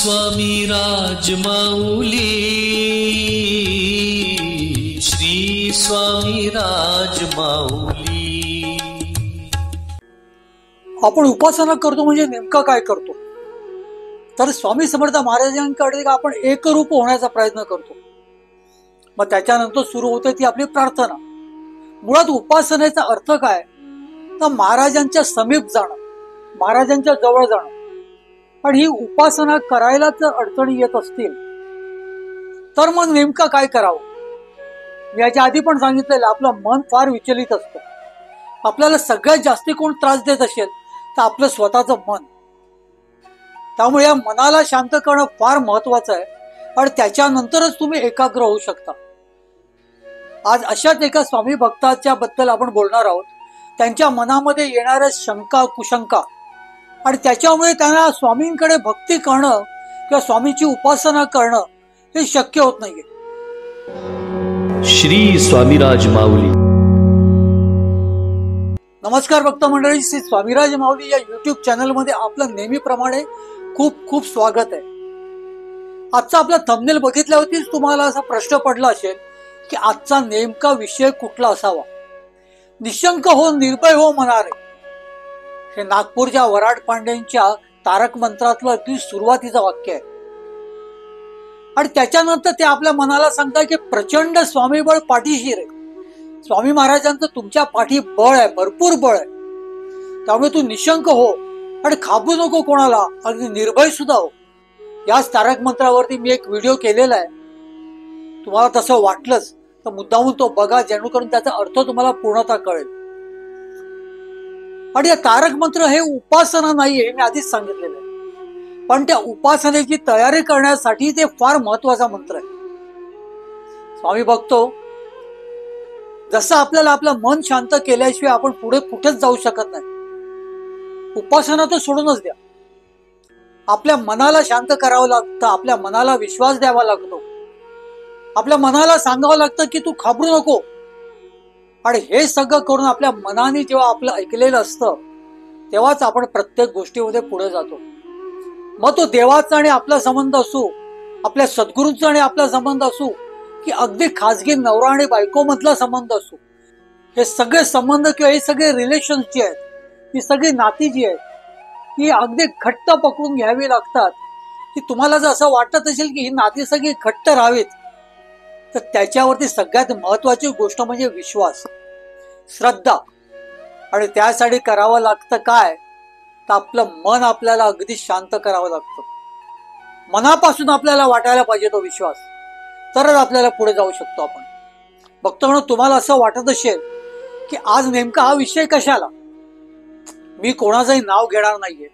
स्वामी राजमाऊली, श्री स्वामी राजमाऊली। आपण उपासना करतो म्हणजे नेमका काय करतो? तर स्वामी समर्थ महाराजांकडे आपण एकरूप होण्याचा प्रयत्न करतो। मग त्याच्यानंतर सुरू होते ती आपली प्रार्थना। मुळात उपासनेचा अर्थ काय? तर महाराजांच्या समीप जाणं, महाराजांच्या जवळ जाणं। पण ही उपासना करायला जर अडचणी येत असतील तर मग नेमकं काय करावं? मी याच्या आधी पण सांगितलेलं, आपलं मन फार विचलित असतं। आपल्याला सगळ्यात जास्ती कोण त्रास देत असेल तर आपलं स्वतःचं मन। त्यामुळे या मनाला शांत करणं फार महत्वाचं आहे आणि त्याच्यानंतरच तुम्ही एकाग्र होऊ शकता। आज अशाच एका स्वामी भक्ताच्या बद्दल आपण बोलणार आहोत। त्यांच्या मनामध्ये येणाऱ्या शंका कुशंका आणि त्याच्यामुळे त्यांना स्वामींकडे भक्ती करणं किंवा स्वामीची उपासना करणं हे शक्य होत नाहीये। श्री स्वामी राजमाऊली। नमस्कार भक्त मंडळी, श्री स्वामीराज माऊली या युट्यूब चॅनल मध्ये आपलं नेहमीप्रमाणे खूप खूप स्वागत आहे। आजचा आपला थंबनेल बघितल्यावरतीच तुम्हाला असा प्रश्न पडला असेल की आजचा नेमका विषय कुठला असावा। निशंक हो, निर्भय हो म्हणारे, हे नागपूरच्या वराड पांड्यांच्या तारक मंत्रातलं अगदी सुरुवातीचं वाक्य आहे। आणि त्याच्यानंतर ते आपल्या मनाला सांगतात की प्रचंड स्वामीबळ पाठीशी रे। स्वामी महाराजांचं तुमच्या पाठी बळ आहे, भरपूर बळ आहे। त्यामुळे तू निशंक हो आणि घाबरू नको कोणाला, अगदी निर्भय सुद्धा हो। याच तारक मंत्रावरती मी एक व्हिडिओ केलेला आहे। तुम्हाला तसं वाटलंच तर मुद्दामून तो बघा, जेणेकरून त्याचा अर्थ तुम्हाला पूर्णतः कळेल। आणि या तारक मंत्र हे उपासना नाहीये, मी आधीच सांगितलेलं आहे। पण त्या उपासनेची तयारी करण्यासाठी ते फार महत्वाचा मंत्र आहे। स्वामी बघतो, जसं आपल्याला आपलं मन शांत केल्याशिवाय आपण पुढे कुठेच जाऊ शकत नाही। उपासना तर सोडूनच द्या, आपल्या मनाला शांत करावं लागतं, आपल्या मनाला विश्वास द्यावा लागतो, आपल्या मनाला सांगावं लागतं की तू घाबरू नको। आणि हे सगळं करून आपल्या मनाने जेव्हा आपलं ऐकलेलं असतं तेव्हाच आपण प्रत्येक गोष्टीमध्ये पुढे जातो। मग तो देवाचा आणि आपला संबंध असो, आपल्या सद्गुरूंचा आणि आपला संबंध असो, की अगदी खाजगी नवरा आणि बायको मधला संबंध असो, हे सगळे संबंध किंवा हे सगळे रिलेशन्स जे आहेत, ही सगळी नाती जी आहेत, ही अगदी घट्ट पकडून घ्यावी लागतात। की तुम्हाला जर असं वाटत असेल की ही नाती सगळी घट्ट राहावीत, तर त्याच्यावरती सगळ्यात महत्वाची गोष्ट म्हणजे विश्वास, श्रद्धा। आणि त्यासाठी करावं लागतं काय? तर आपलं मन आपल्याला अगदी शांत करावं लागतं। मनापासून आपल्याला वाटायला पाहिजे तो विश्वास, तरच आपल्याला पुढे जाऊ शकतो आपण। भक्त म्हणून तुम्हाला असं वाटत असेल की आज नेमका हा विषय कशाला, मी कोणाचंही नाव घेणार नाहीये।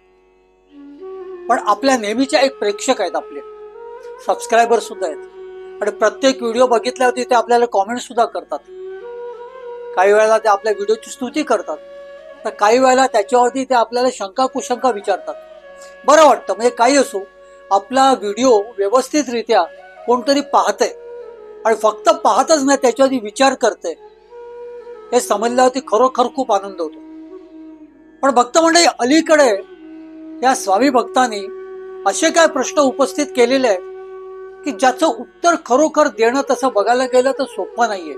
पण आपल्या नेहमीच्या एक प्रेक्षक आहेत, आपले सबस्क्रायबर सुद्धा आहेत आणि प्रत्येक व्हिडिओ बघितल्यावरती ते आपल्याला कॉमेंट सुद्धा करतात। काही वेळेला ते आपल्या व्हिडिओची स्तुती करतात, तर काही वेळेला त्याच्यावरती ते आपल्याला शंका कुशंका विचारतात। बरं वाटतं, म्हणजे काही असो, आपला व्हिडिओ व्यवस्थितरित्या कोणतरी पाहतंय आणि फक्त पाहतच नाही, त्याच्यावरती विचार करतंय, हे समजल्यावरती खरोखर खूप आनंद होतो। पण भक्त मंडळी, अलीकडे या स्वामी भक्तांनी असे काय प्रश्न उपस्थित केलेले आहेत की ज्याचं उत्तर खरोखर देणं तसं बघायला गेलं तर सोपं नाहीये।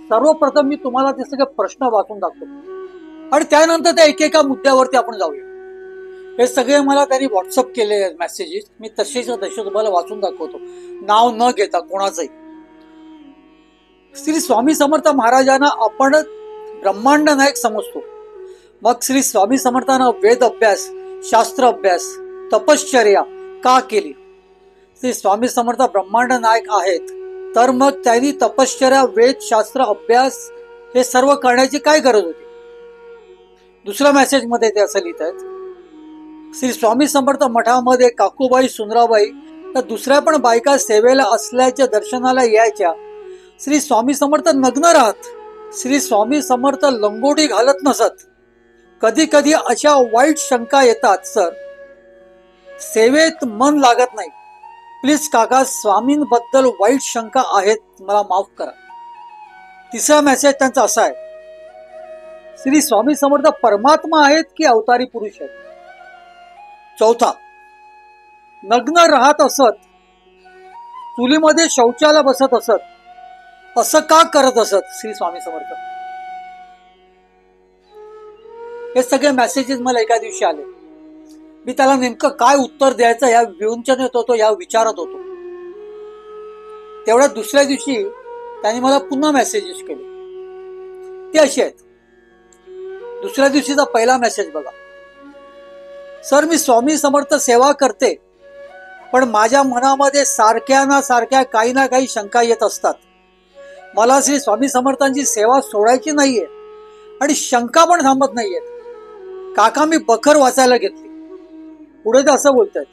सर्वप्रथम मी तुम्हाला ते सगळे प्रश्न वाचून दाखवतो आणि त्यानंतर त्या एकेका मुद्द्यावरती आपण जाऊया। हे सगळे मला त्यांनी व्हॉट्सअप केले मेसेजेस, मी तसेच तुम्हाला वाचून दाखवतो, नाव न घेता कोणाचंही। श्री स्वामी समर्थ महाराजांना आपण ब्रह्मांड नायक समजतो, मग श्री स्वामी समर्थांना वेद अभ्यास, शास्त्र अभ्यास, तपश्चर्या का केली? श्री स्वामी समर्थ ब्रह्मांड नायक आहेत, तर मग त्यांनी तपश्चर्या, वेद, शास्त्र, अभ्यास हे सर्व करण्याची काय गरज होती? दुसऱ्या मेसेज मध्ये ते असं लिहित आहेत, श्री स्वामी समर्थ मठामध्ये काकूबाई, सुंदराबाई तर दुसऱ्या पण बायका सेवेला असल्याच्या दर्शनाला यायच्या। श्री स्वामी समर्थ नग्न राहत, श्री स्वामी समर्थ लंगोटी घालत नसत। कधी कधी अशा वाईट शंका येतात, सर सेवेत मन लागत नाही, प्लीज काका स्वामींबद्दल वाईट शंका आहेत, मला माफ करा। तिसरा मेसेज त्यांचा असा आहे, श्री स्वामी समर्थ परमात्मा आहेत की अवतारी पुरुष आहेत? चौथा, नग्न राहत असत, चुलीमध्ये शौचाला बसत असत, असं का करत असत श्री स्वामी समर्थ? हे सगळे मेसेजेस मला एका दिवशी आले. मी त्याला नेमकं काय उत्तर द्यायचं या विवंचनेत होतो, या विचारात होतो. तेवढ्या दुसऱ्या दिवशी त्यांनी मला पुन्हा मेसेजेस केले. ते असे आहेत. दुसऱ्या दिवशीचा पहिला मेसेज बघा. सर, मी स्वामी समर्थ सेवा करते, पण माझ्या मनामध्ये सारख्या ना सारख्या काही ना काही शंका येत असतात. मला श्री स्वामी समर्थांची सेवा सोडायची नाहीये आणि शंका पण थांबत नाहीयेत. काका, मी बखर वाचायला घेतली. पुढे ते असं बोलतात,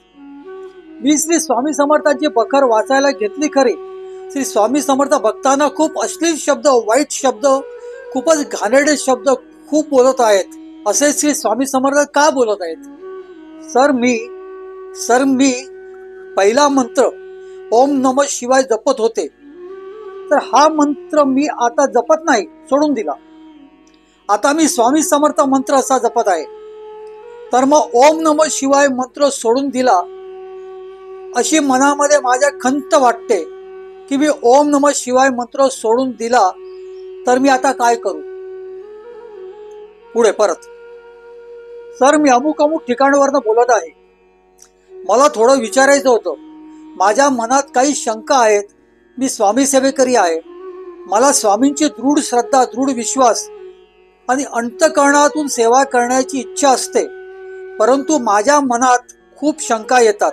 मी श्री स्वामी समर्थांची बखर वाचायला घेतली खरी. श्री स्वामी समर्थ भक्तांना खूप अश्लील शब्द, वाईट शब्द, खूपच घाणेरडे शब्द खूप बोलत आहेत. असे श्री स्वामी समर्थ का बोलत आहेत? सर मी पहिला मंत्र ओम नमः शिवाय जपत होते, तर हा मंत्र मी आता जपत नाही, सोडून दिला. आता मी स्वामी समर्थ मंत्र असा जपत आहे. तर मग ओम नमः शिवाय मंत्र सोडून दिला अशी मनामध्ये माझ्या खंत वाटते की मी ओम नमः शिवाय मंत्र सोडून दिला तर मी आता काय करू? पुढे परत, सर, मी अमुक अमुक ठिकाणावरनं बोलत आहे. मला थोडं विचारायचं होतं. माझ्या मनात काही शंका आहेत. मी स्वामी सेवेकरी आहे. मला स्वामींची दृढ श्रद्धा, दृढ विश्वास आणि अंतःकरणातून सेवा करण्याची इच्छा असते, परंतु माझ्या मनात खूप शंका येतात.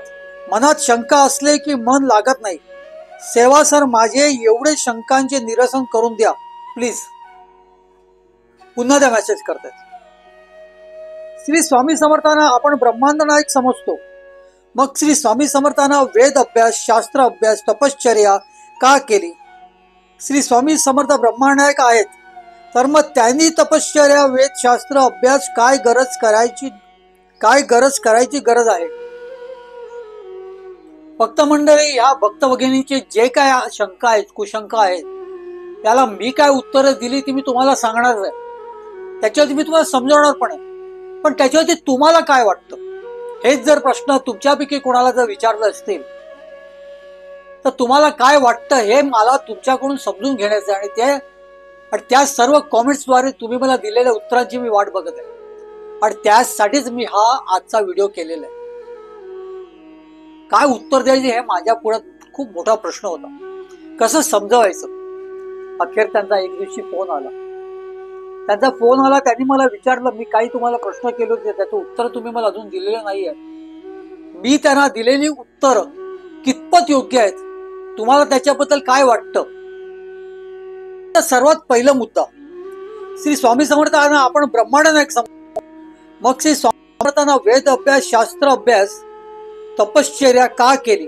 मनात शंका असले की मन लागत नाही. सेवा सर, माझे एवढे शंकांचे निरसन करून द्या प्लीज. पुन्हा त्या मेसेज करतात, श्री स्वामी समर्थांना आपण ब्रह्मांड नायक समजतो, मग श्री स्वामी समर्थांना वेद अभ्यास, शास्त्र अभ्यास, तपश्चर्या का केली? श्री स्वामी समर्थ ब्रह्मांड आहेत, तर मग त्यांनी तपश्चर्या, वेद, शास्त्र अभ्यास काय गरज करायची गरज आहे? भक्त मंडळी, ह्या भक्त भगिनीचे जे काय शंका आहेत, कुशंका आहेत, त्याला मी काय उत्तरं दिली ती मी तुम्हाला सांगणार आहे. त्याच्यावरती मी तुम्हाला समजावणार पण आहे. पण त्याच्यावरती तुम्हाला काय वाटतं? हेच जर प्रश्न तुमच्यापैकी कोणाला जर विचारलं असतील तर तुम्हाला काय वाटतं हे मला तुमच्याकडून समजून घेण्याचं आहे. आणि त्या सर्व कॉमेंट्सद्वारे तुम्ही मला दिलेल्या उत्तरांची मी वाट बघत आहे. आणि त्यासाठीच मी हा आजचा व्हिडिओ केलेला आहे. काय उत्तर द्यायचे हे माझ्या पुढे खूप मोठा प्रश्न होता. कसं समजवायचं? अखेर त्यांचा एक दिवशी फोन आला. त्यांनी मला विचारलं, मी काही तुम्हाला प्रश्न केले होते, त्याचं उत्तर तुम्ही मला अजून दिलेलं नाहीये. मी त्यांना दिलेली उत्तर कितपत योग्य आहेत, तुम्हाला त्याच्याबद्दल काय वाटतं? तर सर्वात पहिला मुद्दा, श्री स्वामी समर्थांना आपण ब्रह्मांड नायक समजतो, मग श्री स्वामी समर्थांना वेद अभ्यास, शास्त्र अभ्यास, तपश्चर्या का केली?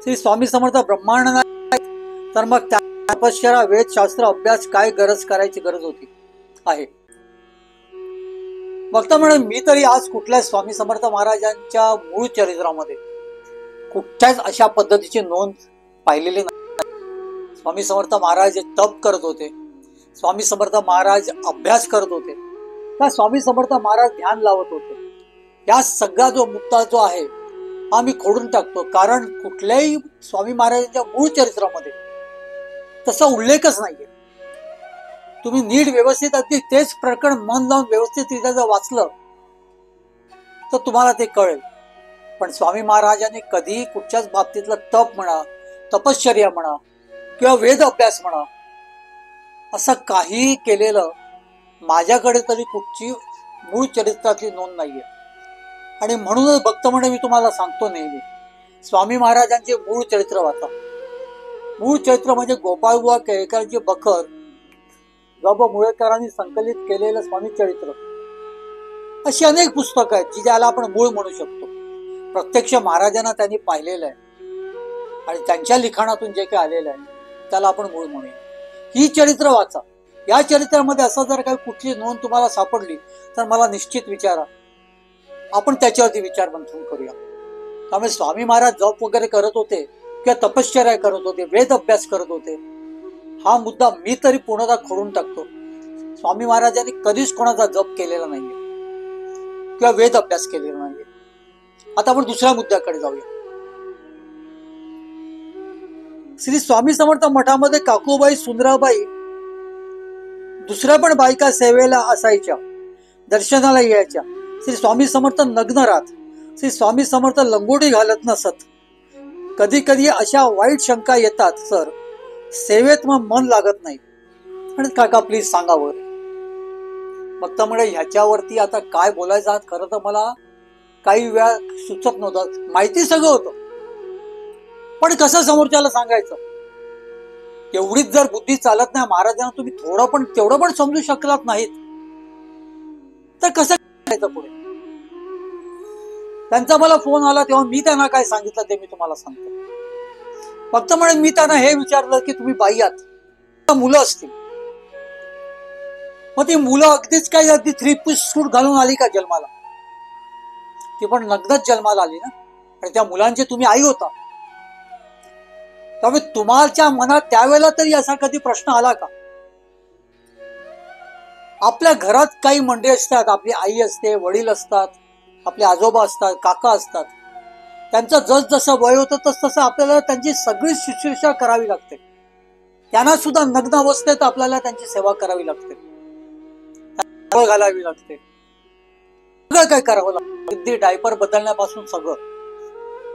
श्री स्वामी समर्थ ब्रह्मांड नायक, तर मग त्या तपश्चर्या, वेद, शास्त्र अभ्यास काय करायची गरज होती आहे? भक्त म्हणून मी तरी आज कुठल्याच स्वामी समर्थ महाराजांच्या मूळ चरित्रामध्ये कुठल्याच अशा पद्धतीची नोंद पाहिलेली नाही. स्वामी समर्थ महाराज तप करत होते, स्वामी समर्थ महाराज अभ्यास करत होते, त्या स्वामी समर्थ महाराज ध्यान लावत होते. या सगळा जो मुद्दा जो आहे हा मी खोडून टाकतो. कारण कुठल्याही स्वामी महाराजांच्या मूळ चरित्रामध्ये तसा उल्लेखच नाहीये. तुम्ही नीट व्यवस्थित अगदी तेच प्रकरण मन लावून व्यवस्थितरित्या जर वाचलं तर तुम्हाला ते कळेल. पण स्वामी महाराजांनी कधीही कुठच्याच बाबतीतलं तप म्हणा, तपश्चर्या म्हणा किंवा वेद अभ्यास म्हणा असं काही केलेलं माझ्याकडे तरी कुठची मूळ चरित्रातली नोंद नाहीये. आणि म्हणूनच भक्त म्हणून मी तुम्हाला सांगतो नेहमी, स्वामी महाराजांचे मूळ चरित्र वाचा. मूळ चरित्र म्हणजे गोपाळबुवा केळकरची बखर, ग मुळेकरांनी संकलित केलेलं स्वामी चरित्र, अशी अनेक पुस्तकं आहेत जी ज्याला आपण मूळ म्हणू शकतो. प्रत्यक्ष महाराजांना त्यांनी पाहिलेलं आहे आणि त्यांच्या लिखाणातून जे काही आलेलं आहे त्याला आपण मूळ म्हणूया. ही चरित्र वाचा. या चरित्रामध्ये असं जर काही कुठली नोंद तुम्हाला सापडली तर मला निश्चित विचारा, आपण त्याच्यावरती विचार मंथन करूया. त्यामुळे स्वामी महाराज जप वगैरे करत होते किंवा तपश्चर्या करत होते, वेद अभ्यास करत होते, हा मुद्दा मी तरी पूर्णतः खोडून टाकतो. स्वामी महाराजांनी कधीच कोणाचा जप केलेला नाहीये किंवा वेद अभ्यास केलेला नाहीये. आता आपण दुसऱ्या मुद्द्याकडे जाऊया. श्री स्वामी समर्थ मठामध्ये काकूबाई, सुंदराबाई, दुसऱ्या पण बायका सेवेला असायच्या, दर्शनाला यायच्या. श्री स्वामी समर्थ नग्न राहत, श्री स्वामी समर्थ लंगोटी घालत नसत. कधी कधी अशा वाईट शंका येतात, सर सेवेत मग मन लागत नाही. आणि काका प्लीज सांगावं. फक्त म्हणजे ह्याच्यावरती आता काय बोलायचं, खरं तर मला काही वेळा सुचत नव्हतं. माहिती सगळं होतं, पण कसं समोरच्याला सांगायचं. एवढीच जर बुद्धी चालत नाही महाराजांना, तुम्ही तेवढं पण समजू शकलात नाहीत तर कसं करायचं पुढे. त्यांचा मला फोन आला तेव्हा मी त्यांना काय सांगितलं ते मी तुम्हाला सांगतो. फक्त म्हणजे मी त्यांना हे विचारलं की तुम्ही बाई आहात, मुलं असतील, मग ती मुलं अगदीच काय अगदी 3 पीस सूट घालून आली का जन्माला? ती पण नग्नच जन्माला आली ना. आणि त्या मुलांचे तुम्ही आई होता. त्यामुळे तुम्हाला मनात त्यावेळेला तरी असा कधी प्रश्न आला का? आपल्या घरात काही मंडळी असतात, आपली आई असते, वडील असतात, आपले आजोबा असतात, काका असतात. त्यांचं जसजसं वय होतं तसतसं आपल्याला त्यांची सगळी शुश्रूषा करावी लागते. त्यांना सुद्धा नग्न अवस्थेत आपल्याला त्यांची सेवा करावी लागते, घालावी लागते, सगळं काय करावं लागतं, अगदी डायपर बदलण्यापासून सगळं.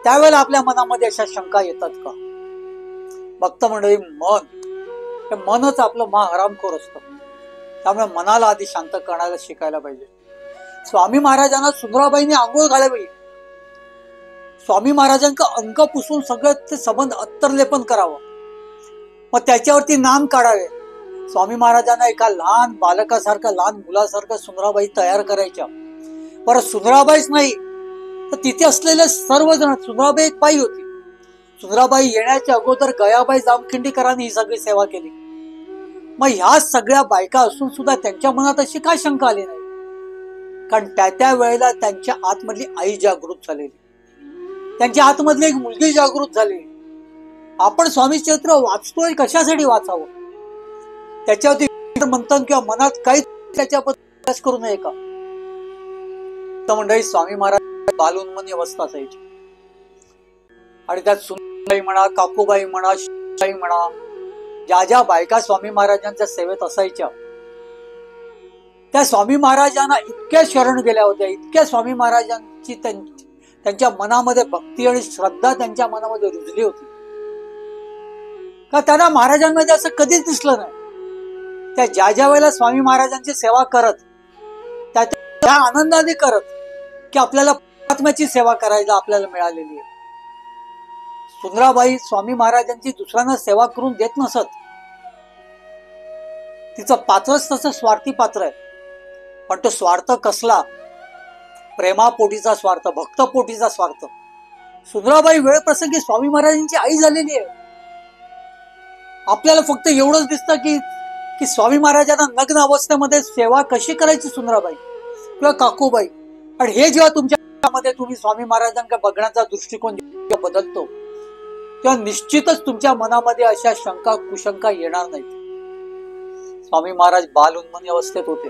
त्यावेळेला आपल्या मनामध्ये अशा शंका येतात का? भक्त मंडळी, मनच आपलं हरामखोर असतं. त्यामुळे मनाला आधी शांत करायला शिकायला पाहिजे. स्वामी महाराजांना सुंदराबाईंनी आंघोळ घालावी, स्वामी महाराजांना अंक पुसून सगळं ते संबंध अत्तरलेपन करावं, मग त्याच्यावरती नाम काढावे. स्वामी महाराजांना एका लहान बालकासारखं, लहान मुलासारखं सुंदराबाई तयार करायच्या. परत सुंदराबाईच नाही तर तिथे असलेले सर्वजण, सुंदराबाई एक बाई होती. सुंदराबाई येण्याच्या अगोदर गयाबाई जामखिंडीकरांनी ही सगळी सेवा केली. मग ह्या सगळ्या बायका असून सुद्धा त्यांच्या मनात अशी काय शंका आली नाही? कारण त्या वेळेला त्यांच्या आतमधली आई जागृत झालेली, त्यांच्या आतमधली एक मुलगी जागृत झाली. आपण स्वामी चरित्र वाचतोय, कशासाठी वाचावं? त्याच्यावरती म्हणतात किंवा मनात काही त्याच्याबद्दल करू नये का? मंडळी, स्वामी महाराज बालउन्मनी अवस्था असायची. आणि त्यात सुंदराबाई म्हणा, काकूबाई म्हणा, शिवाई म्हणा, ज्या बायका स्वामी महाराजांच्या सेवेत असायच्या, त्या स्वामी महाराजांना इतक्या शरण गेल्या होत्या, इतक्या स्वामी महाराजांची त्यांच्या मनामध्ये भक्ती आणि श्रद्धा त्यांच्या मनामध्ये रुजली होती का त्यांना महाराजांमध्ये असं कधीच दिसलं नाही. त्या ज्या वेळेला स्वामी महाराजांची सेवा करत, त्या आनंदाने करत की आपल्याला आत्म्याची सेवा करायला आपल्याला मिळालेली आहे. सुंदराबाई स्वामी महाराजांची दुसऱ्यांना सेवा करून देत नसत. तिचं पात्रच तसं स्वार्थी पात्र आहे. पण तो स्वार्थ कसला? प्रेमापोटीचा स्वार्थ, भक्तपोटीचा स्वार्थ. सुंदराबाई वेळ प्रसंगी स्वामी महाराजांची आई झालेली आहे. आपल्याला फक्त एवढंच दिसतं की स्वामी महाराजांना नग्न अवस्थेमध्ये सेवा कशी करायची सुंदराबाई किंवा काकूबाई. आणि हे जेव्हा तुमच्या मध्ये तुम्ही स्वामी महाराजांकडे बघण्याचा दृष्टिकोन बदलतो, तेव्हा निश्चितच तुमच्या मनामध्ये अशा शंका कुशंका येणार नाहीत. स्वामी महाराज बालउन्मनी अवस्थेत होते,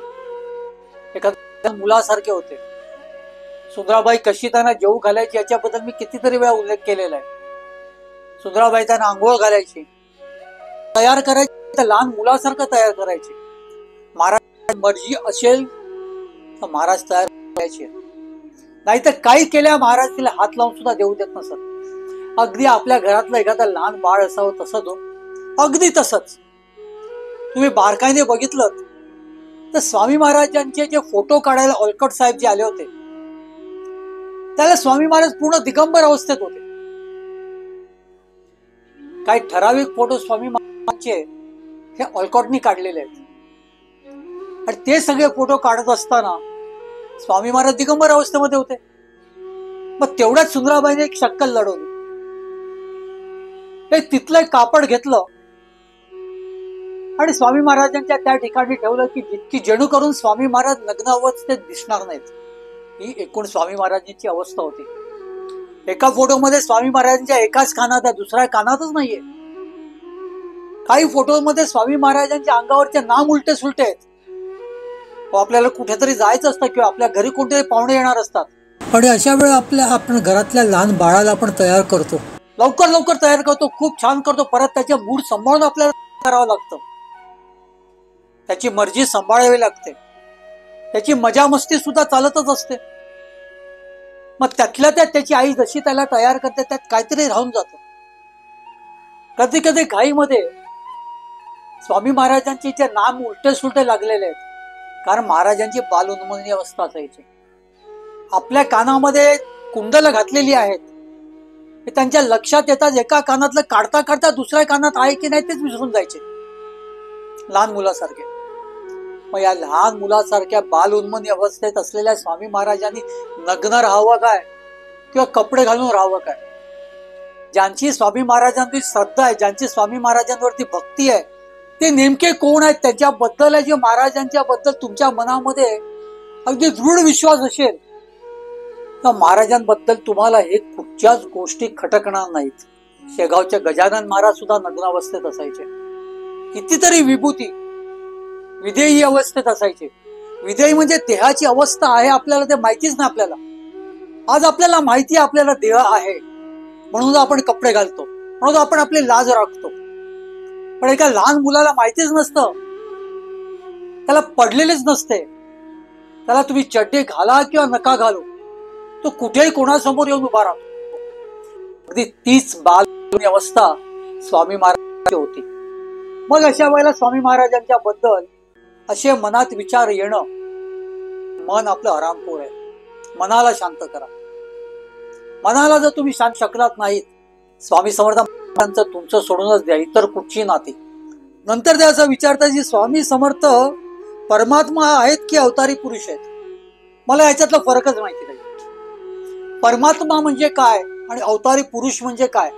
एखाद्या मुलासारखे होते. सुंदराबाई कशी त्यांना जेवू घालायची याच्याबद्दल मी कितीतरी वेळा उल्लेख केलेला आहे. सुंदराबाई त्यांना आंघोळ घालायची, तयार करायची, तर लहान मुलासारखं तयार करायची. महाराज मर्जी असेल तर महाराज तयार करायचे, नाहीतर काही केल्या महाराज तिला हात लावून सुद्धा देऊ देत नसत. अगदी आपल्या घरातलं एखादं लहान बाळ असावं तसंच हो, अगदी तसंच. तुम्ही बारकाईने बघितलं तर स्वामी महाराजांचे जे फोटो काढायला ओलकट साहेब जे आले होते, त्याला स्वामी महाराज पूर्ण दिगंबर अवस्थेत होते. काही ठराविक फोटो स्वामी महाराजांचे हे ऑलकॉटनी काढलेले आहेत. आणि ते सगळे फोटो काढत असताना स्वामी महाराज दिगंबर अवस्थेमध्ये होते. मग तेवढ्याच सुंदराबाईने एक शक्कल लढवली. हे तिथलं एक कापड घेतलं आणि स्वामी महाराजांच्या त्या ठिकाणी ठेवलं की जणू करून स्वामी महाराज नग्न अवस्थेत दिसणार नाहीत. ही एकूण स्वामी महाराजांची अवस्था होती. एका फोटोमध्ये स्वामी महाराजांच्या एकाच कानात आहे, दुसऱ्या कानातच नाहीये. काही फोटोमध्ये स्वामी महाराजांच्या अंगावरचे नाम उलटे सुलटे आहेत. आपल्याला कुठेतरी जायचं असतं किंवा आपल्या घरी कोणतरी पाहुणे येणार असतात. पण अशा वेळेला आपण घरातल्या लहान बाळाला आपण तयार करतो. लवकर लवकर तयार करतो, खूप छान करतो, परत त्याचे मूड सांभाळून आपल्याला करावं लागतं, त्याची मर्जी सांभाळावी लागते, त्याची मजा मस्ती सुद्धा चालतच असते. मग त्यातल्या त्यात त्याची आई जशी त्याला तयार करते त्यात काहीतरी राहून जातं. कधी कधी घाईमध्ये स्वामी महाराजांचे जे नाम उलटे सुलटे लागलेले आहेत, कारण महाराजांची बालउन्मनी अवस्था असायची. आपल्या कानामध्ये कुंडलं घातलेली आहेत, हे त्यांच्या लक्षात येतात, एका कानातलं काढता काढता दुसऱ्या कानात आहे की नाही तेच विसरून जायचे, लहान मुलासारखे. मग या लहान मुलासारख्या बालउन्मनी अवस्थेत असलेल्या स्वामी महाराजांनी नग्न राहावं काय किंवा कपडे घालून राहावं काय? ज्यांची स्वामी महाराजांची श्रद्धा आहे, ज्यांची स्वामी महाराजांवरती भक्ती आहे, ते नेमके कोण आहेत? त्याच्याबद्दल जे महाराजांच्या बद्दल तुमच्या मनामध्ये अगदी दृढ विश्वास असेल तर महाराजांबद्दल तुम्हाला हे कुठच्याच गोष्टी खटकणार नाहीत. शेगावचे गजानन महाराज सुद्धा नग्न अवस्थेत असायचे, कितीतरी विभूती विधेयी अवस्थेत असायचे. विधेयी म्हणजे देहाची अवस्था आहे आपल्याला ते माहितीच नाही. आपल्याला आज आपल्याला माहिती आहे आपल्याला देह आहे, म्हणून आपण कपडे घालतो, म्हणून आपण आपली लाज राखतो. पण एका लहान मुलाला माहितीच नसतं, त्याला पडलेलेच नसते, त्याला तुम्ही चड्डी घाला किंवा नका घालू, तो कुठेही कोणासमोर येऊन उभा राहतो. अगदी तीच बाल अवस्था स्वामी महाराजांची होती. मग अशा वेळेला स्वामी महाराजांच्या बद्दल असे मनात विचार येणं, मन आपलं हरामखोर आहे, मनाला शांत करा. मनाला जर तुम्ही शांत शकलात नाहीत, स्वामी समर्थांचं तुमचं सोडूनच द्या, इतर कुठची नाती. नंतर ते असं विचारतात की स्वामी समर्थ परमात्मा आहेत की अवतारी पुरुष आहेत? मला याच्यातला फरकच माहिती नाही. परमात्मा म्हणजे काय आणि अवतारी पुरुष म्हणजे काय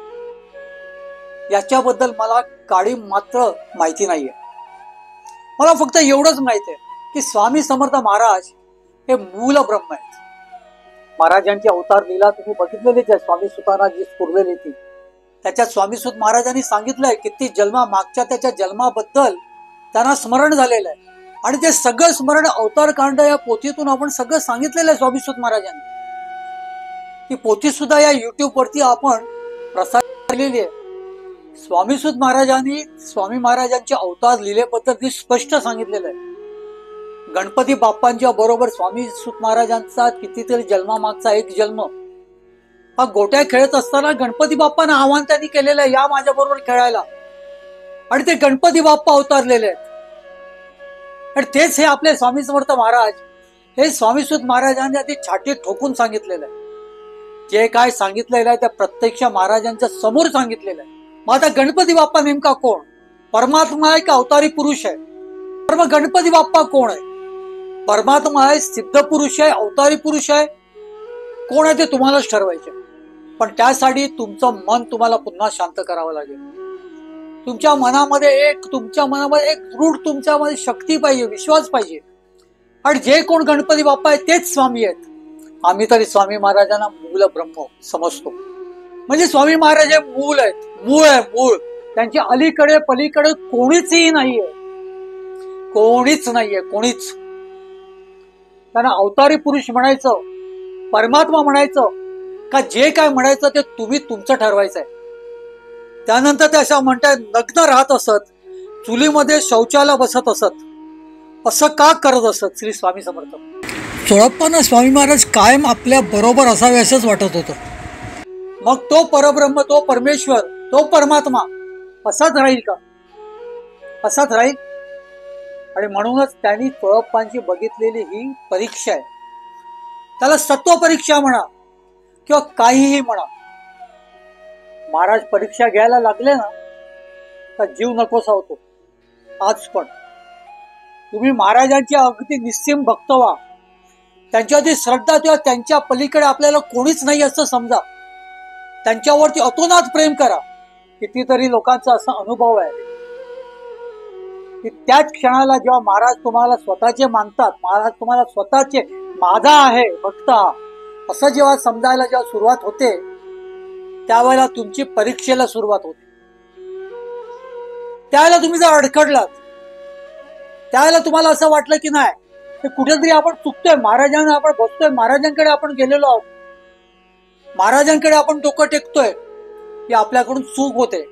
याच्याबद्दल मला काडी मात्र माहिती नाहीये. मला फक्त एवढंच माहिती आहे की स्वामी समर्थ महाराज हे मूल ब्रह्म आहेत. महाराजांची अवतार लीला तुम्ही बघितलेलीच आहे, स्वामी सुताना जी स्फुरलेली ती. त्याच्यात स्वामी सुत महाराजांनी सांगितलंय किती जन्मा मागच्या त्याच्या जन्माबद्दल त्यांना स्मरण झालेलं आहे, आणि ते सगळं स्मरण अवतार कांड या पोथीतून आपण सगळं सांगितलेलं आहे स्वामी सुत महाराजांनी. ती पोथी सुद्धा या युट्यूब वरती आपण प्रसारित केलेली आहे. स्वामी सुत महाराजांनी स्वामी महाराजांच्या अवतार लीलेबद्दल ती स्पष्ट सांगितलेलं आहे. गणपती बाप्पांच्या बरोबर स्वामी सुत महाराजांचा कितीतरी जन्मामागचा एक जन्म, हा गोट्या खेळत असताना गणपती बाप्पांना आव्हान त्यांनी केलेलं आहे, या माझ्या बरोबर खेळायला, आणि ते गणपती बाप्पा अवतारलेले आहेत. आणि तेच हे आपले स्वामी समर्थ महाराज, हे स्वामी सुत महाराजांनी आधी छाती ठोकून सांगितलेलं आहे. जे काय सांगितलेलं आहे त्या प्रत्यक्ष महाराजांच्या समोर सांगितलेलं आहे. मग आता गणपती बाप्पा नेमका कोण? परमात्मा आहे का अवतारी पुरुष आहे? तर मग गणपती बाप्पा कोण आहे? परमात्मा आहे, सिद्ध पुरुष आहे, अवतारी पुरुष आहे, कोण आहे ते तुम्हालाच ठरवायचे. पण त्यासाठी तुमचं मन तुम्हाला पुन्हा शांत करावं लागेल. तुमच्या मनामध्ये एक दृढ तुमच्यामध्ये शक्ती पाहिजे, विश्वास पाहिजे. आणि जे कोण गणपती बाप्पा आहेत तेच स्वामी आहेत. आम्ही तरी स्वामी महाराजांना मूल ब्रह्म समजतो. म्हणजे स्वामी महाराज हे मूल आहेत, मूळ आहे, मूळ. त्यांच्या अलीकडे पलीकडे कोणीचही नाहीये, कोणीच नाहीये, कोणीच. त्यांना अवतारी पुरुष म्हणायचं, परमात्मा म्हणायचं का जे काय म्हणायचं ते तुम्ही तुमचं ठरवायचंय. त्यानंतर ते अशा म्हणतात, नग्न राहत असत, चुलीमध्ये शौचाला बसत असत, असं का करत असत श्री स्वामी समर्थ. चोळप्पांना स्वामी महाराज कायम आपल्या बरोबर असावे असंच वाटत होतं. मग तो परब्रह्म, तो परमेश्वर, तो परमात्मा असाच राहील का? असाच राहील. आणि म्हणूनच त्यांनी चोळप्पांची बघितलेली ही परीक्षा आहे, त्याला सत्व परीक्षा म्हणा किंवा काहीही म्हणा. महाराज परीक्षा घ्यायला लागले ना तर जीव नकोसा होतो. आज पण तुम्ही महाराजांची अगदी निस्सीम भक्त व्हा, त्यांच्यावरती श्रद्धा ठेवा. त्यांच्या पलीकडे आपल्याला कोणीच नाही असं समजा, त्यांच्यावरती अतोनात प्रेम करा. कितीतरी लोकांचा असा अनुभव आहे की त्याच क्षणाला जेव्हा महाराज तुम्हाला स्वतःचे मानतात, महाराज तुम्हाला स्वतःचे माझा आहे भक्त असं जेव्हा समजायला जेव्हा सुरुवात होते, त्यावेळेला तुमची परीक्षेला सुरुवात होते. त्यावेळेला तुम्ही जर अडखडलात, त्यावेळेला तुम्हाला असं वाटलं की नाही हे कुठेतरी आपण चुकतोय, महाराजांना आपण बघतोय, महाराजांकडे आपण गेलेलो आहोत, महाराजांकडे आपण डोकं टेकतोय, ही आपल्याकडून चूक होते.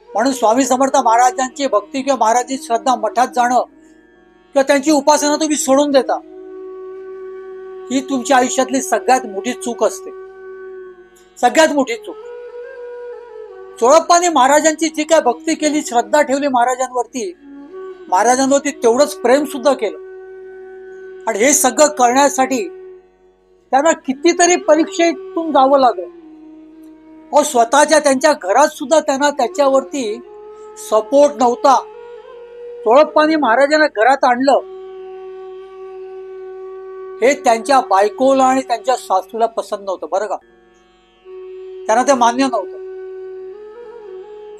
म्हणून स्वामी समर्थ महाराजांची भक्ती किंवा महाराजांची श्रद्धा मठात जाणं किंवा त्यांची उपासना तुम्ही सोडून देता, ही तुमच्या आयुष्यातली सगळ्यात मोठी चूक असते. सगळ्यात मोठी चूक. चोळप्पाने महाराजांची जी काय भक्ती केली, श्रद्धा ठेवली महाराजांवरती तेवढंच प्रेम सुद्धा केलं. आणि हे सगळं करण्यासाठी त्यांना कितीतरी परीक्षेतून जावं लागलं. स्वतःच्या त्यांच्या घरात सुद्धा त्यांना त्याच्यावरती सपोर्ट नव्हता. चोळप्पाने महाराजांना घरात आणलं, हे त्यांच्या बायकोला आणि त्यांच्या सासूला पसंत नव्हतं बरं का. त्यांना ते मान्य नव्हतं.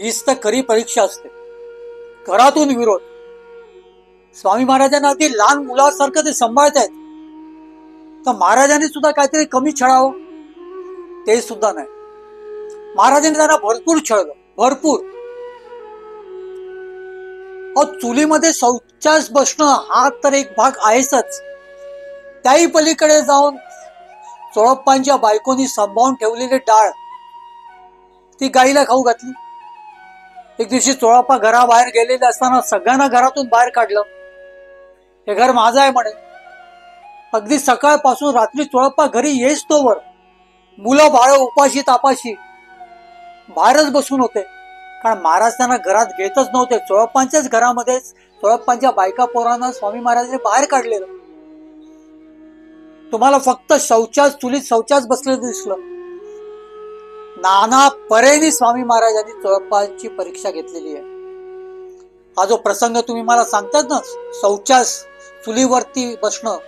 हीच तर खरी परीक्षा असते. घरातून विरोध. स्वामी महाराजांना अगदी लहान मुलासारखं ते सांभाळतायत, तर महाराजांनी सुद्धा काहीतरी कमी छळावं ते सुद्धा नाही. महाराजांनी त्यांना भरपूर छळलं, भरपूर. चुलीमध्ये शौचास बसणं हा तर एक भाग आहेच. त्याही पलीकडे जाऊन चोळप्पांच्या बायकोनी सांभाळून ठेवलेली डाळ ती गाईला खाऊ घातली. एक दिवशी चोळप्पा घराबाहेर गेलेले असताना सगळ्यांना घरातून बाहेर काढलं. हे घर माझं आहे म्हणे. अगदी सकाळपासून रात्री चोळप्पा घरी येईस तोवर मुलं बाळ उपाशी तापाशी बाहेरच बसून होते. कारण महाराज त्यांना घरात घेतच नव्हते. चोळप्पांच्याच घरामध्ये चोळप्पांच्या बायका पोरांना स्वामी महाराजांनी बाहेर काढलेलं. तुम्हाला फक्त चुलीत शौचास बसलेलं दिसलं. नाना परेने स्वामी महाराजांनी चोळप्पांची परीक्षा घेतलेली आहे. हा जो प्रसंग तुम्ही मला सांगतात ना, शौचास चुलीवरती बसणं,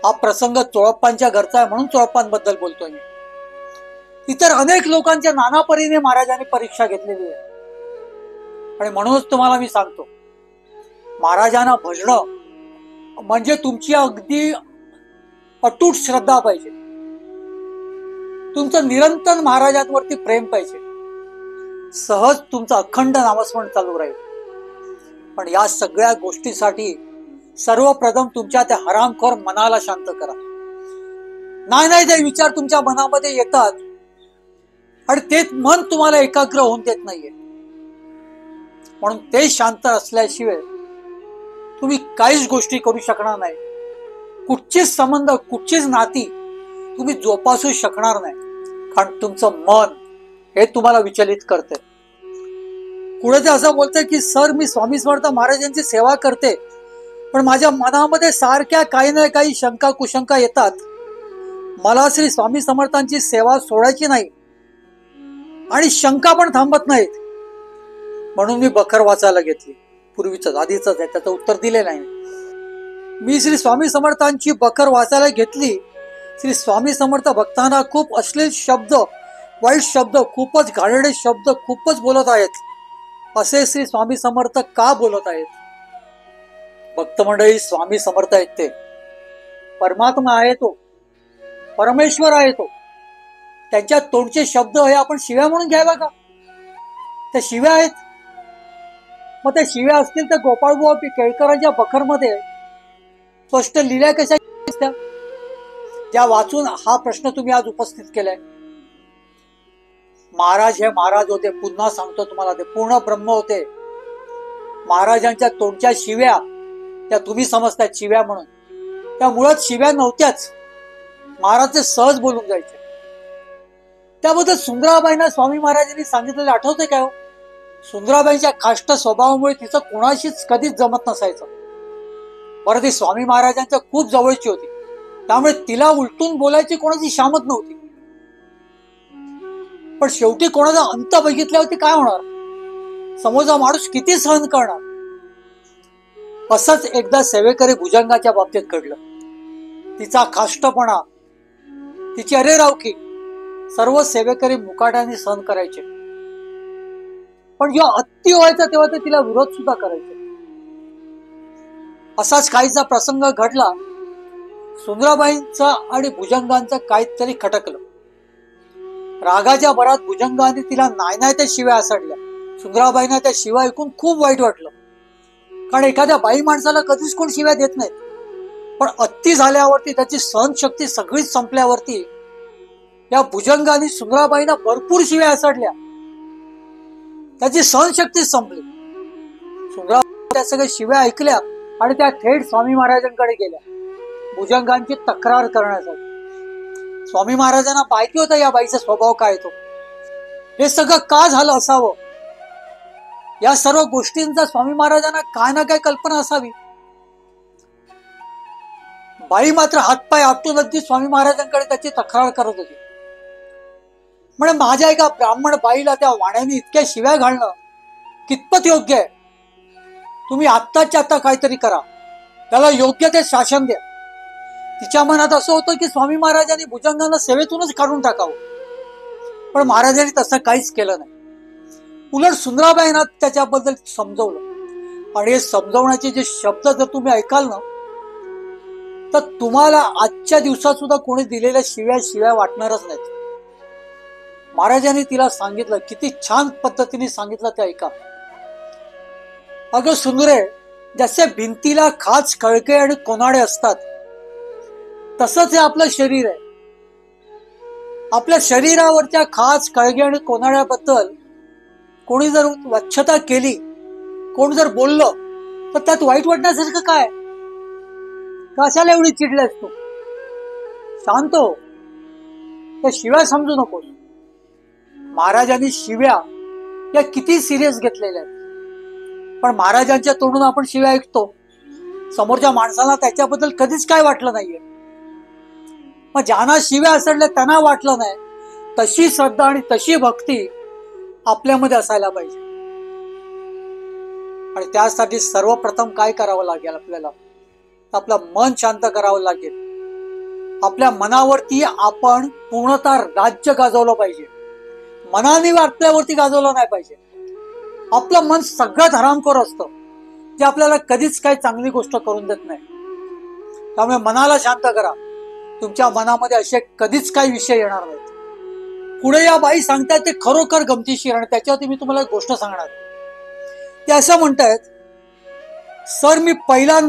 हा प्रसंग चोळप्पांच्या घरचा आहे म्हणून चोळप्पांबद्दल बोलतोय मी. इतर अनेक लोकांच्या नाना परीने महाराजांनी परीक्षा घेतलेली आहे. आणि म्हणूनच तुम्हाला मी सांगतो, महाराजांना भजणं म्हणजे तुमची अगदी अटूट श्रद्धा पाहिजे. तुमचं निरंतर महाराजांवरती प्रेम पाहिजे. सहज तुमचं अखंड नामस्मरण चालू राहील. पण या सगळ्या गोष्टीसाठी सर्वप्रथम तुमच्या त्या हरामखोर मनाला शांत करा. नाही ते विचार तुमच्या मनामध्ये येतात आणि ते मन तुम्हाला एकाग्र होऊन देत नाहीये. म्हणून ते शांत असल्याशिवाय तुम्ही काहीच गोष्टी करू शकणार नाही. कुठचेच संबंध, कुठचीच नाती तुम्ही जोपासू शकणार नाही. कारण तुमचं मन हे तुम्हाला विचलित करते. पुढे ते असं बोलतंय की सर, मी स्वामी समर्थ महाराजांची सेवा करते, पण माझ्या मनामध्ये सारख्या काही ना काही शंका कुशंका येतात. मला श्री स्वामी समर्थांची सेवा सोडायची नाही आणि शंका पण थांबत नाहीत. म्हणून मी बखर वाचायला घेतली. पूर्वीच आधीच आहे, त्याचं उत्तर दिले नाही. मी श्री स्वामी समर्थांची बखर वाचायला घेतली. श्री स्वामी समर्थ भक्तांना खूप अश्लील शब्द, वाईट शब्द, खूपच घाणेरडे शब्द खूपच बोलत आहेत. असे श्री स्वामी समर्थ का बोलत आहेत? भक्त मंडळी, स्वामी समर्थ आहेत ते परमात्मा आहे, तो परमेश्वर आहे. तो त्यांच्या तोंडचे शब्द हे आपण शिव्या म्हणून घ्यायला का? त्या शिव्या आहेत. मग त्या शिव्या असतील तर गोपाळबुवा केळकरांच्या बखरमध्ये स्पष्ट लिहिल्या कशा दिसत्या, त्या वाचून हा प्रश्न तुम्ही आज उपस्थित केलाय. महाराज हे महाराज होते, पुन्हा सांगतो तुम्हाला, ते पूर्ण ब्रह्म होते. महाराजांच्या तोंडच्या शिव्या त्या तुम्ही समजताय शिव्या म्हणून, त्या मुळात शिव्या नव्हत्याच. महाराज ते सहज बोलून जायचे. त्याबद्दल सुंदराबाईंना स्वामी महाराजांनी सांगितलेलं आठवते काय हो? सुंदराबाईंच्या काष्ट स्वभावामुळे तिचं कोणाशीच कधीच जमत नसायचं. बरं, ती स्वामी महाराजांच्या खूप जवळची होती, त्यामुळे तिला उलटून बोलायची कोणाची शामत नव्हती. पण शेवटी कोणाचा अंत बघितल्यावरती काय होणार? समोरचा माणूस किती सहन करणार? असंच एकदा सेवेकरी भुजंगाच्या बाबतीत घडलं. तिचा काष्टपणा, तिची अरेरावकी सर्व सेवेकरी मुकाट्याने सहन करायचे. पण जेव्हा अति व्हायचा तेव्हा ते तिला विरोध सुद्धा करायचे. असाच काहीचा प्रसंग घडला. सुंदराबाईंचा आणि भुजंगांचा काहीतरी खटकलं. रागाच्या भरात भुजंगाने तिला नाही त्या शिव्या असडल्या. सुंदराबाईंना त्या शिव्या ऐकून खूप वाईट वाटलं. कारण एखाद्या बाई माणसाला कधीच कोण शिव्या देत नाहीत, पण अति झाल्यावरती, त्याची सहनशक्ती सगळीच संपल्यावरती या भुजंगाने सुंदराबाईंना भरपूर शिव्या असडल्या. त्याची सहनशक्ती संपली. सुंदराबाई त्या सगळ्या शिव्या ऐकल्या आणि त्या थेट स्वामी महाराजांकडे गेल्या भुजंगांची तक्रार करण्यासाठी. स्वामी महाराजांना माहिती होतं या बाईचा स्वभाव काय तो. हे सगळं का झालं असावं, या सर्व गोष्टींचा स्वामी महाराजांना काय ना काय कल्पना असावी. बाई मात्र हातपाय आपटून अगदी स्वामी महाराजांकडे त्याची तक्रार करत होती. म्हणजे माझ्या एका ब्राह्मण बाईला त्या वाण्याने इतक्या शिव्या घालणं कितपत योग्य आहे. तुम्ही आत्ताच्या आत्ता काहीतरी करा, त्याला योग्य ते शासन द्या. तिच्या मनात असं होतं की स्वामी महाराजांनी भुजंगांना सेवेतूनच काढून टाकावं, पण महाराजांनी तसं काहीच केलं नाही. उलट सुंदराबाईंना त्याच्याबद्दल समजवलं. आणि हे समजवण्याचे जे शब्द जर तुम्ही ऐकाल ना, तर तुम्हाला आजच्या दिवसात सुद्धा कोणी दिलेल्या शिव्या वाटणारच नाहीत. महाराजांनी तिला सांगितलं, किती छान पद्धतीने सांगितलं ते ऐका. अगं सुंदरे, जसे भिंतीला खाच, खळके आणि कोनाडे असतात, तसंच हे आपलं शरीर आहे. आपल्या शरीरावरच्या खाच, खळगे आणि कोनाड्याबद्दल कोणी जर वच्छता केली, कोण जर बोललं, तर त्यात वाईट वाटण्यासारखं काय? कशाला एवढी चिडलेस तू? शांत हो, त्या शिव्या समजू नकोस. महाराजांनी शिव्या या किती सिरियस घेतलेल्या आहेत, पण महाराजांच्या तोंडून आपण शिव्या ऐकतो. समोरच्या माणसाला त्याच्याबद्दल कधीच काय वाटलं नाहीये. मग ज्यांना शिव्या असडल्या त्यांना वाटलं नाही, तशी श्रद्धा आणि तशी भक्ती आपल्यामध्ये असायला पाहिजे. आणि त्यासाठी सर्वप्रथम काय करावं लागेल आपल्याला? आपलं मन शांत करावं लागेल. आपल्या मनावरती आपण पूर्णतः राज्य गाजवलं पाहिजे. मनाने आपल्यावरती गाजवलं नाही पाहिजे. आपलं मन सगळ्यात हरामखोर असतं, जे आपल्याला कधीच काही चांगली गोष्ट करून देत नाही. त्यामुळे मनाला शांत करा. तुमच्या मनामध्ये असे कधीच काही विषय येणार नाहीत. पुढे या बाई सांगतायत ते खरोखर गमतीशीर, आणि त्याच्यावरती मी तुम्हाला एक गोष्ट सांगणार. ते असं म्हणतायत, सर मी पहिला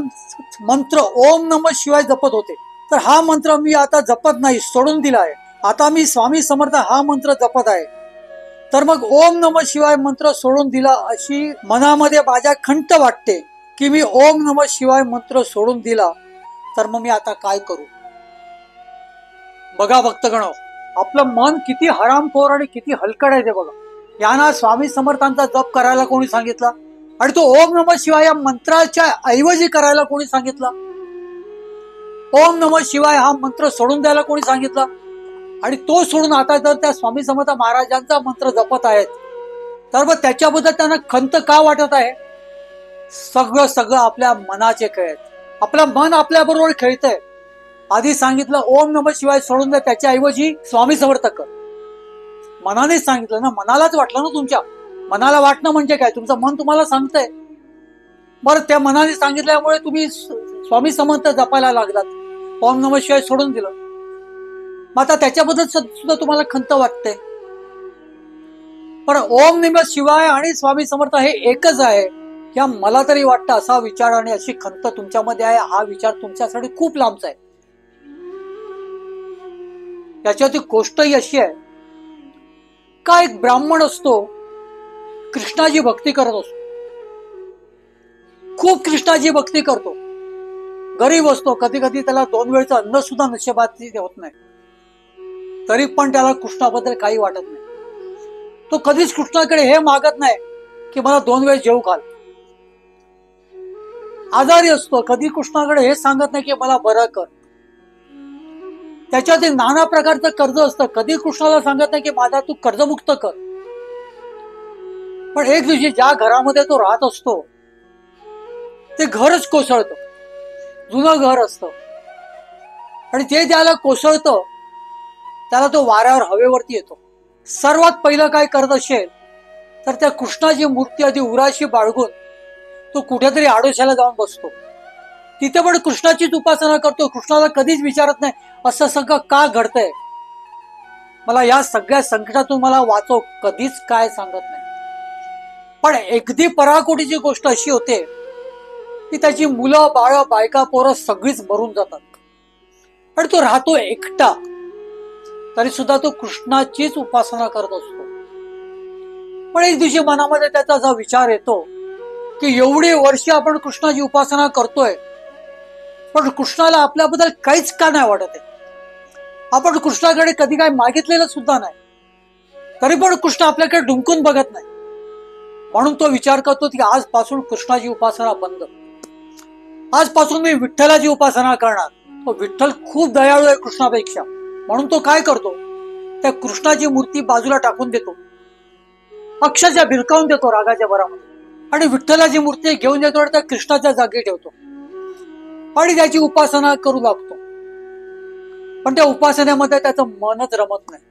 मंत्र ओम नमः शिवाय जपत होते, तर हा मंत्र मी आता जपत नाही, सोडून दिला आहे. आता मी स्वामी समर्थ हा मंत्र जपत आहे. तर मग ओम नमः शिवाय मंत्र सोडून दिला अशी मनामध्ये माझ्या खंत वाटते की मी ओम नमः शिवाय मंत्र सोडून दिला, तर मग मी आता काय करू? बघा भक्तगण, आपलं मन किती हरामखोर आणि किती हलकड आहे ते बघा. यांना स्वामी समर्थांचा जप करायला कोणी सांगितला? आणि तो ओम नमः शिवाय या मंत्राच्या ऐवजी करायला कोणी सांगितला? ओम नमः शिवाय हा मंत्र सोडून द्यायला कोणी सांगितला? आणि तो सोडून आता जर त्या स्वामी समर्थ महाराजांचा मंत्र जपत आहेत, तर मग त्याच्याबद्दल त्यांना खंत का वाटत आहे? सगळं आपल्या मनाचे खेळ आहेत. आपलं मन आपल्या बरोबर खेळतंय. आधी सांगितलं ओम नमः शिवाय सोडून द्या, त्याच्या ऐवजी स्वामी समर्थ कर. मनानेच सांगितलं ना, मनालाच वाटलं ना. तुमच्या मनाला वाटणं म्हणजे काय? तुमचं मन तुम्हाला सांगतंय. बरं, त्या मनाने सांगितल्यामुळे तुम्ही स्वामी समर्थ जपायला लागलात, ओम नमः शिवाय सोडून दिलं. मग आता त्याच्याबद्दल सुद्धा तुम्हाला खंत वाटते. पण ओम नमः शिवाय आणि स्वामी समर्थ हे एकच आहे, या मला तरी वाटतं असा विचार आणि अशी खंत तुमच्यामध्ये आहे. हा विचार तुमच्यासाठी खूप लांबचा आहे. याच्यावरती गोष्टही अशी आहे का, एक ब्राह्मण असतो, कृष्णाची भक्ती करत असतो, खूप कृष्णाची भक्ती करतो, गरीब असतो, कधी कधी त्याला 2 वेळचं अन्न सुद्धा नशिबात होत नाही, तरी पण त्याला कृष्णाबद्दल काही वाटत नाही. तो कधीच कृष्णाकडे हे मागत नाही की मला 2 वेळ जेवू घाल. आजारी असतो, कधी कृष्णाकडे हे सांगत नाही की मला बरं कर. त्याच्यात नाना प्रकारचं कर्ज असतं, कधी कृष्णाला सांगत नाही की माझा तू कर्जमुक्त कर. पण एक दिवशी ज्या घरामध्ये तो राहत असतो ते घरच कोसळतं. जुनं घर असतं आणि ते ज्याला कोसळतं त्याला तो वाऱ्यावर हवेवरती येतो. सर्वात पहिलं काय करत असेल तर त्या कृष्णाची मूर्ती आधी उराशी बाळगून तो कुठेतरी आडोशाला जाऊन बसतो. तिथे पण कृष्णाचीच उपासना करतो. कृष्णाला कधीच विचारत नाही असं सगळं का घडतंय, मला या सगळ्या संकटातून मला वाचव, कधीच काय सांगत नाही. पण एकदी पराकोटीची गोष्ट अशी होते की त्याची मुलं, बाळ, बायका, पोरं सगळीच मरून जातात आणि तो राहतो एकटा. तरी सुद्धा तो कृष्णाचीच उपासना करत असतो. पण एक दिवशी मनामध्ये त्याचा असा विचार येतो की एवढी वर्ष आपण कृष्णाची उपासना करतोय, पण कृष्णाला आपल्याबद्दल काहीच का नाही वाटत आहे. आपण कृष्णाकडे कधी काय मागितलेलं सुद्धा नाही, तरी पण कृष्ण आपल्याकडे डुंकून बघत नाही. म्हणून तो विचार करतो की आजपासून कृष्णाची उपासना बंद. आजपासून मी विठ्ठलाची उपासना करणार. तो विठ्ठल खूप दयाळू आहे कृष्णापेक्षा. म्हणून तो काय करतो, त्या कृष्णाची मूर्ती बाजूला टाकून देतो, अक्षरशः भिरकावून देतो रागाच्या भरामध्ये, आणि विठ्ठलाची मूर्ती घेऊन येतो आणि त्या कृष्णाच्या जागी ठेवतो आणि त्याची उपासना करू लागतो. पण त्या उपासनेमध्ये त्याचं मनच रमत नाही.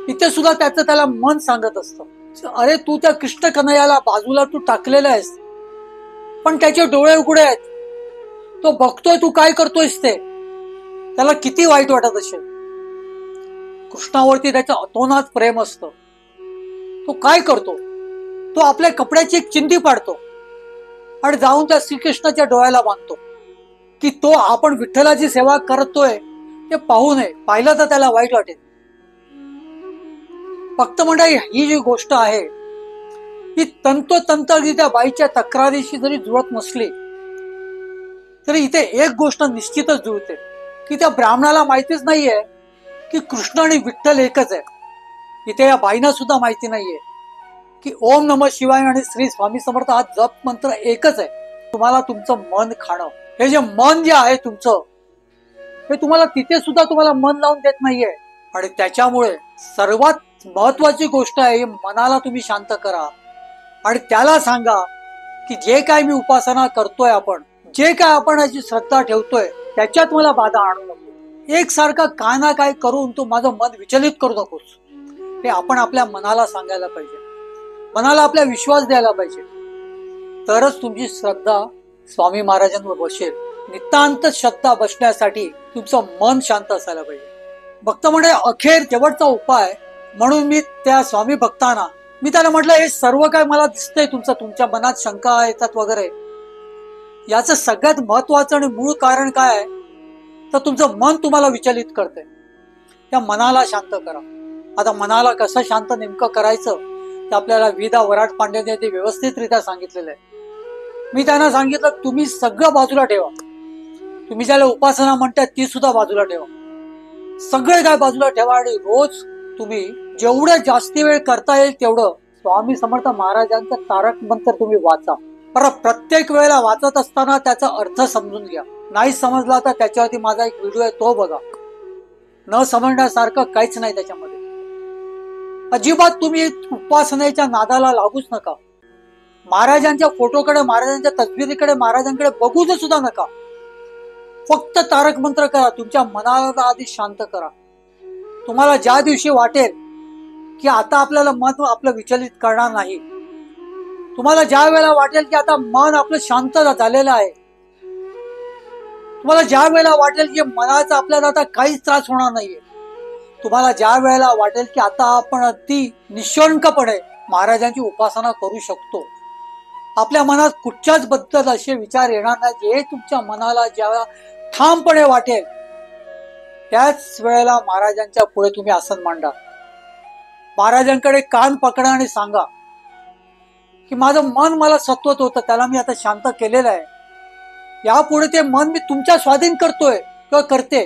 इथे सुद्धा त्याला मन सांगत असतं, अरे तू त्या कृष्ण कन्हैयाला बाजूला तू टाकलेला आहेस, पण त्याचे डोळे उघडे आहेत, तो बघतोय तू काय करतोयस ते. त्याला किती वाईट वाटत असेल. कृष्णावरती त्याचं अतोनात प्रेम असतं. तो काय करतो, तो आपल्या कपड्याची एक चिंधी पाडतो आणि जाऊन त्या श्रीकृष्णाच्या डोळ्याला बांधतो की तो आपण विठ्ठलाची सेवा करतोय ते पाहू नये. पाहिलं तर त्याला वाईट वाटेल. फक्त मंडळी, ही जी गोष्ट आहे ही तंतोतंत अगदी त्या बाईच्या तक्रारीशी जरी जुळत नसली तरी इथे एक गोष्ट निश्चितच जुळते की त्या ब्राह्मणाला माहितीच नाहीये की कृष्ण आणि विठ्ठल एकच आहे. इथे या बाईंना सुद्धा माहिती नाहीये की ओम नमः शिवाय आणि श्री स्वामी समर्थ हा जप मंत्र एकच आहे. तुम्हाला तुमचं मन खाणं, हे जे मन जे आहे तुमचं, हे तुम्हाला तिथे सुद्धा तुम्हाला मन लावून देत नाहीये. आणि त्याच्यामुळे सर्वात महत्वाची गोष्ट आहे, मनाला तुम्ही शांत करा आणि त्याला सांगा की जे काय मी उपासना करतोय, आपण जे काय आपण याची श्रद्धा ठेवतोय, त्याच्यात मला बाधा आणू नको. एकसारखा काय ना काय करून तू माझं मन विचलित करू नकोस. हे आपण आपल्या मनाला सांगायला पाहिजे, मनाला आपला विश्वास द्यायला पाहिजे. तरच तुमची श्रद्धा स्वामी महाराजांवर बसेल. नितांत श्रद्धा बसण्यासाठी तुमचं मन शांत असायला पाहिजे. भक्त म्हणजे अखेर शेवटचा उपाय म्हणून मी त्या स्वामी भक्तांना मी त्याला म्हटलं, हे सर्व काय मला दिसतंय तुमचं, तुमच्या मनात शंका येतात वगैरे, याचं सगळ्यात महत्वाचं आणि मूळ कारण काय आहे, तर तुमचं मन तुम्हाला विचलित करतंय. त्या मनाला शांत करा. आता मनाला कसं शांत नेमकं करायचं ते आपल्याला विदा वराट पांड्याने ते व्यवस्थितरित्या सांगितलेलं आहे. मी त्यांना सांगितलं, तुम्ही सगळं बाजूला ठेवा. तुम्ही ज्याला उपासना म्हणताय ती सुद्धा बाजूला ठेवा. सगळे काय बाजूला ठेवा आणि रोज तुम्ही जेवढं जास्ती वेळ करता येईल तेवढं स्वामी समर्थ महाराजांचा तारक मंत्र तुम्ही वाचा. पर प्रत्येक वेळेला वाचत असताना त्याचा अर्थ समजून घ्या. नाही समजला तर त्याच्यावरती माझा एक व्हिडिओ आहे, तो बघा. न समजण्यासारखं काहीच नाही त्याच्यामध्ये. अजिबात तुम्ही उपासनेच्या नादाला लागूच नका. महाराजांच्या फोटोकडे, महाराजांच्या तस्वीरीकडे, महाराजांकडे बघूच सुद्धा नका. फक्त तारक मंत्र करा. तुमच्या मनाला आधी शांत करा. तुम्हाला ज्या दिवशी वाटेल की आता आपल्याला मन आपलं विचलित करणार नाही, तुम्हाला ज्या वेळेला वाटेल की आता मन आपलं शांत झालेलं आहे, तुम्हाला ज्या वेळेला वाटेल की मनाचा आपल्याला आता काहीच त्रास होणार नाहीये, तुम्हाला ज्या वेळेला वाटेल की आता आपण अगदी निशंकपणे महाराजांची उपासना करू शकतो, आपल्या मनात कुठच्याच बद्दल असे विचार येणार नाही, जे तुमच्या मनाला ज्या ठामपणे वाटेल त्याच वेळेला महाराजांच्या पुढे तुम्ही आसन मांडा. महाराजांकडे कान पकडा आणि सांगा की माझं मन मला सत्वत होतं, त्याला मी आता शांत केलेलं आहे. यापुढे ते मन मी तुमच्या स्वाधीन करतोय किंवा करते.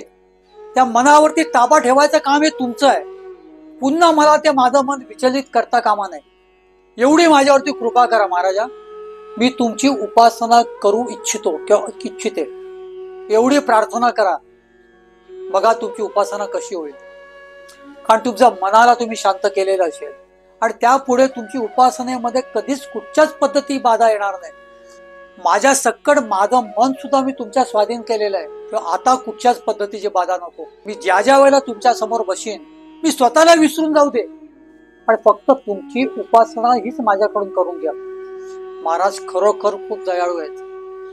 त्या मनावरती ताबा ठेवायचं काम हे तुमचं आहे. पुन्हा मला ते माझं मन विचलित करता कामा नाही. एवढी माझ्यावरती कृपा करा महाराजा. मी तुमची उपासना करू इच्छितो किंवा इच्छिते, एवढी प्रार्थना करा. बघा तुमची उपासना कशी होईल. कारण तुमच्या मनाला तुम्ही शांत केलेलं असेल आणि त्यापुढे तुमची उपासनेमध्ये कधीच कुठच्याच पद्धती बाधा येणार नाही. माझ्या सक्कड माझं मन सुद्धा मी तुमच्या स्वाधीन केलेलं आहे, किंवा आता कुठच्याच पद्धतीची बाधा नको. मी ज्या ज्या वेळेला तुमच्या समोर बसीन, मी स्वतःला विसरून जाऊ दे, पण फक्त तुमची उपासना हीच माझ्याकडून करून घ्या. महाराज खरोखर खूप दयाळू आहेत.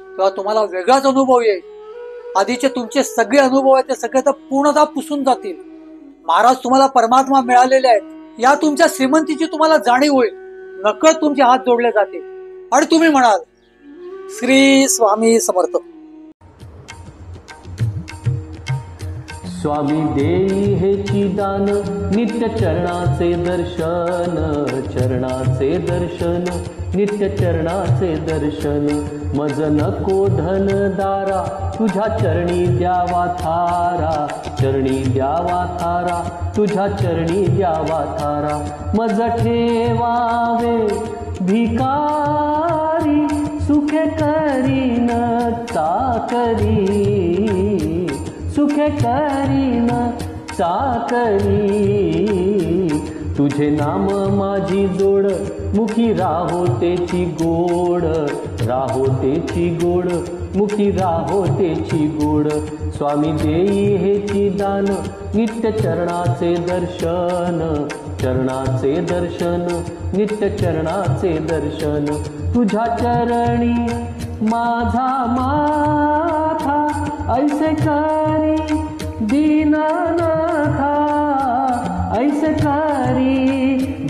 तेव्हा तुम्हाला वेगळाच अनुभव येईल. आधीचे तुमचे सगळे अनुभव आहेत ते सगळे तर पूर्णतः पुसून जातील. महाराज तुम्हाला परमात्मा मिळालेले आहेत, या तुमच्या श्रीमंतीची तुम्हाला जाणीव होईल. नकळत तुमचे हात जोडले जातील आणि तुम्ही म्हणाल, श्री स्वामी समर्थ. स्वामी देई हेची दान नित्य चरणाचे दर्शन, चरणाचे दर्शन, नित्य चरणाचे दर्शन. मज नको धन दारा तुझ्या चरणी द्यावा थारा, चरणी द्यावा थारा, तुझ्या चरणी द्यावा थारा. मज ठेवावे भिकारी सुखे करीन चाकरी, सुखे करीन चाकरी. तुझे नाम माझी जोड मुखी राहो तेची गोड, राहो तेची गोड, मुखी राहो तेची गोड. स्वामी देई हेची दान नित्य चरणाचे दर्शन, चरणाचे दर्शन, नित्य चरणाचे दर्शन. तुझ्या चरणी माझा माथा ऐसे करी दीनानाथा, ऐसे करी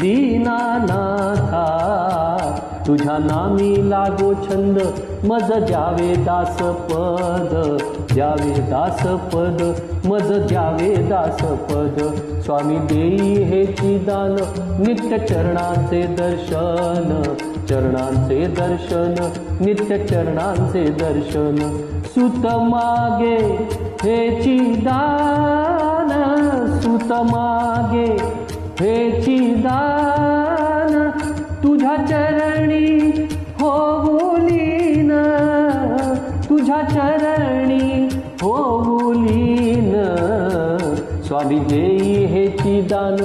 दीनानाथा. तुझ्या नामी लागो छंद मज द्यावे दासपद, द्यावे दासपद, मज द्यावे दासपद. स्वामी देई हेची दान नित्य चरणाचे दर्शन, चरणांचे दर्शन, नित्य चरणांचे दर्शन. सुत मागे हेची दान, सुत मागे हेची दान. तुझ्या चरणी होऊलीन, तुझ्या चरणी होऊलीन. स्वामी देई हेची दान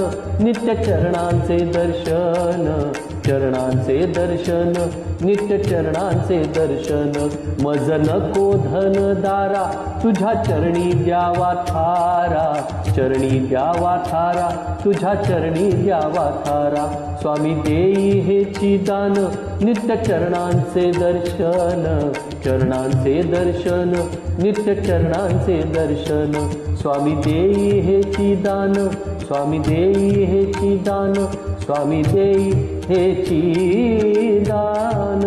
नित्य चरणांचे दर्शन, चरणांचे दर्शन, नित्य चरणांचे दर्शन. मज नको धन दारा तुझ्या चरणी द्यावा थारा, चरणी द्यावा थारा, तुझ्या चरणी द्यावा थारा. स्वामी देई हेची दान नित्य चरणांचे दर्शन, चरणांचे दर्शन, नित्य चरणांचे दर्शन. स्वामी देई हेची दान, स्वामी देई हेची दान, स्वामी देई हेची दान.